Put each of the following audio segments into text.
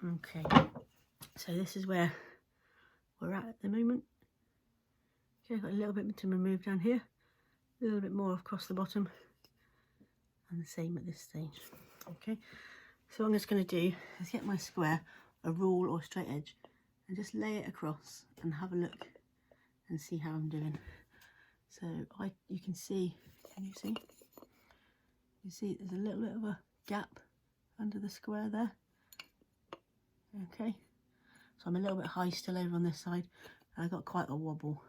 Okay, so this is where we're at the moment. Okay, I've got a little bit to remove down here, a little bit more across the bottom, and the same at this stage. Okay, so what I'm just going to do is get my square, a rule or straight edge, and just lay it across and have a look and see how I'm doing. So you can see, you see there's a little bit of a gap under the square there. Okay, so I'm a little bit high still over on this side, and I got quite a wobble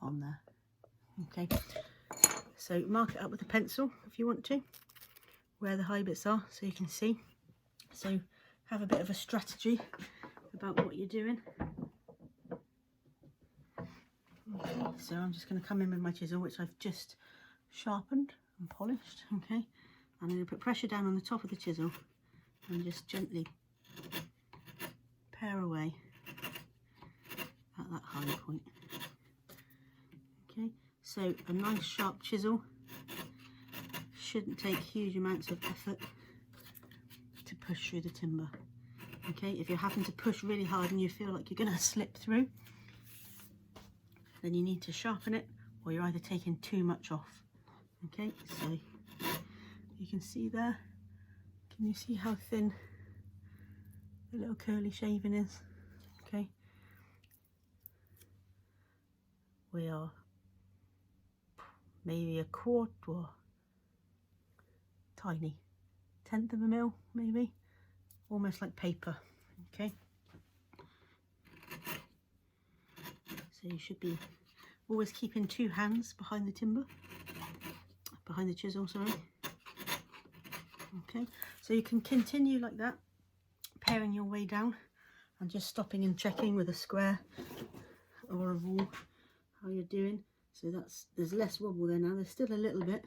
on there. Okay, so mark it up with a pencil if you want to, where the high bits are, so you can see. So have a bit of a strategy about what you're doing. Okay, so I'm just going to come in with my chisel, which I've just sharpened and polished. Okay, I'm going to put pressure down on the top of the chisel and just gently pare away at that high point. Okay, so a nice sharp chisel shouldn't take huge amounts of effort to push through the timber. Okay, if you're having to push really hard and you feel like you're going to slip through, then you need to sharpen it, or you're either taking too much off. Okay, so you can see there, can you see how thin the little curly shaving is? Okay, we are maybe a quart or tiny, 1/10 of a mil maybe, almost like paper. Okay, so you should be always keeping 2 hands behind the timber, behind the chisel, sorry. Okay, so you can continue like that, paring your way down and just stopping and checking with a square or a rule how you're doing. So there's less wobble there now, there's still a little bit.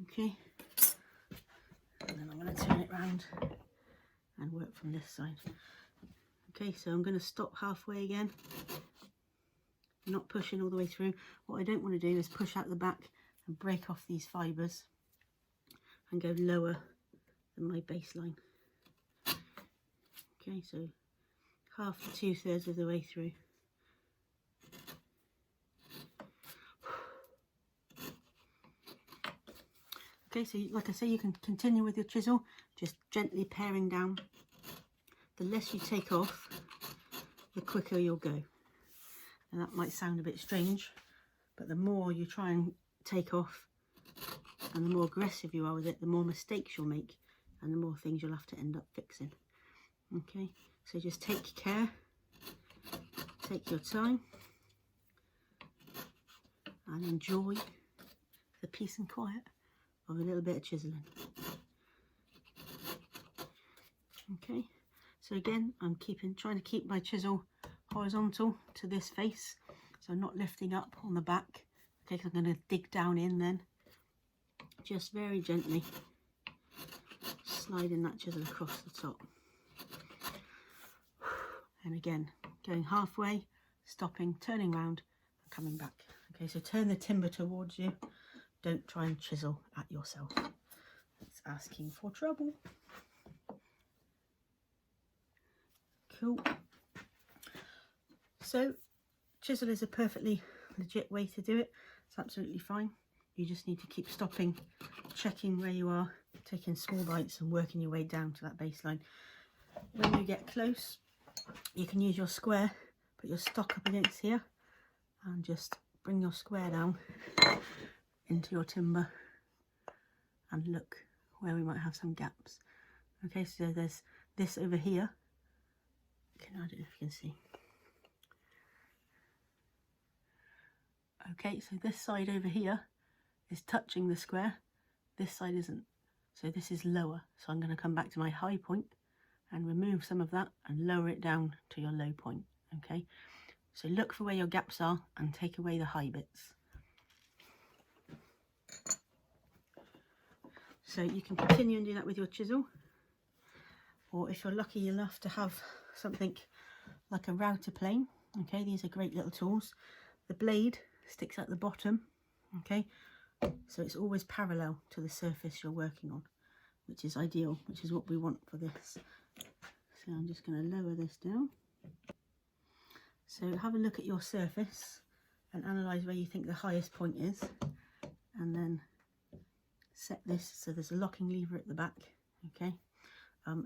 Okay, and then I'm going to turn it round and work from this side. Okay, so I'm going to stop halfway again, not pushing all the way through. What I don't want to do is push out the back and break off these fibres and go lower than my baseline. Okay, so half to 2/3 of the way through. Okay, so like I say, you can continue with your chisel, just gently paring down. The less you take off, the quicker you'll go. And that might sound a bit strange, but the more you try and take off and the more aggressive you are with it, the more mistakes you'll make and the more things you'll have to end up fixing. Okay, so just take care, take your time and enjoy the peace and quiet of a little bit of chiseling. Okay, so again, I'm trying to keep my chisel horizontal to this face, so I'm not lifting up on the back. Okay, because I'm going to dig down in then, just very gently sliding that chisel across the top. And again, going halfway, stopping, turning round and coming back. Okay, so turn the timber towards you. Don't try and chisel at yourself. It's asking for trouble. Cool. So chisel is a perfectly legit way to do it. It's absolutely fine. You just need to keep stopping, checking where you are, taking small bites and working your way down to that baseline. When you get close, you can use your square, put your stock up against here and just bring your square down into your timber and look where we might have some gaps. Okay, so there's this over here. I don't know if you can see. Okay, so this side over here is touching the square, this side isn't, so this is lower. So I'm going to come back to my high point and remove some of that and lower it down to your low point. Okay, so look for where your gaps are and take away the high bits. So you can continue and do that with your chisel, or if you're lucky enough to have something like a router plane. Okay, these are great little tools. The blade sticks at the bottom. Okay, so it's always parallel to the surface you're working on, which is ideal, which is what we want for this. So I'm just going to lower this down. So have a look at your surface and analyse where you think the highest point is, and then set this so there's a locking lever at the back. Okay,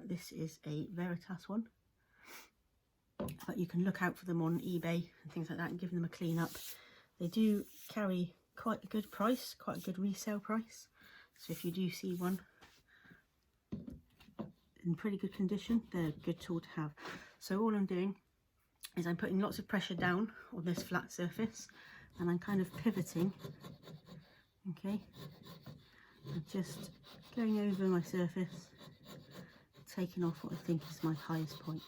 this is a Veritas one, but you can look out for them on eBay and things like that and give them a clean up. They do carry quite a good price, quite a good resale price, so if you do see one in pretty good condition, they're a good tool to have. So all I'm doing is I'm putting lots of pressure down on this flat surface, and I'm kind of pivoting, okay, and just going over my surface, taking off what I think is my highest point.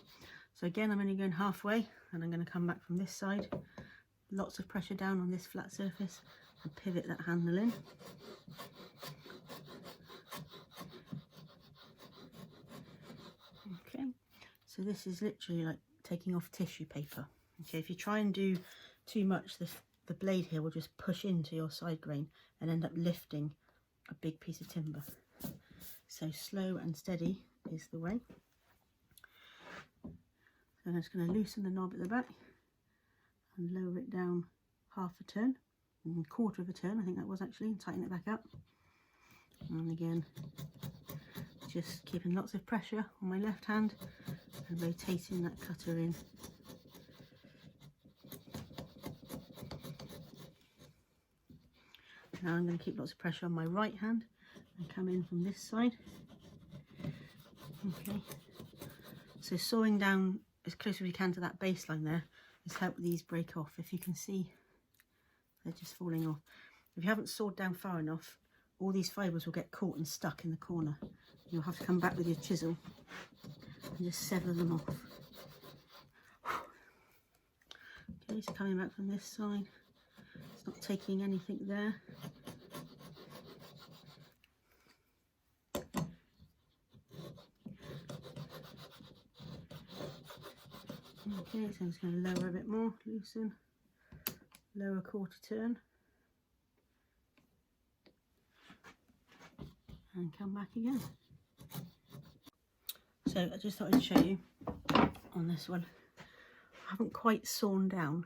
So again, I'm only going halfway, and I'm going to come back from this side, lots of pressure down on this flat surface, and pivot that handle in. Okay, so this is literally like taking off tissue paper. Okay, if you try and do too much, the blade here will just push into your side grain and end up lifting a big piece of timber. So slow and steady is the way. So I'm just going to loosen the knob at the back and lower it down half a turn, quarter of a turn I think that was actually, and tighten it back up. And again, just keeping lots of pressure on my left hand and rotating that cutter in. Now I'm going to keep lots of pressure on my right hand and come in from this side. Okay, so sawing down as close as we can to that baseline there has helped these break off. If you can see, they're just falling off. If you haven't sawed down far enough, all these fibres will get caught and stuck in the corner. You'll have to come back with your chisel and just sever them off. Okay, so coming back from this side, it's not taking anything there. Okay, so I'm just going to lower a bit more, loosen, lower quarter turn, and come back again. So I just thought I'd show you on this one. I haven't quite sawn down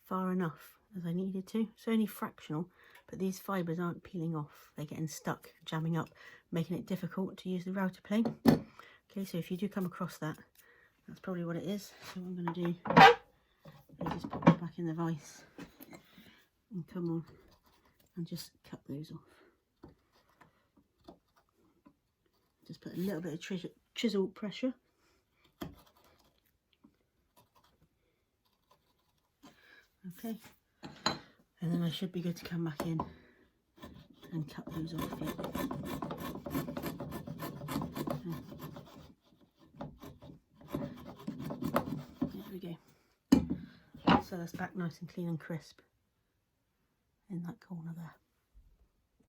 far enough as I needed to. It's only fractional, but these fibres aren't peeling off. They're getting stuck, jamming up, making it difficult to use the router plane. Okay, so if you do come across that, that's probably what it is. So what I'm going to do is just pop it back in the vise and come on and just cut those off. Just put a little bit of chisel pressure. Okay, and then I should be good to come back in and cut those off. There we go. So that's back nice and clean and crisp in that corner there.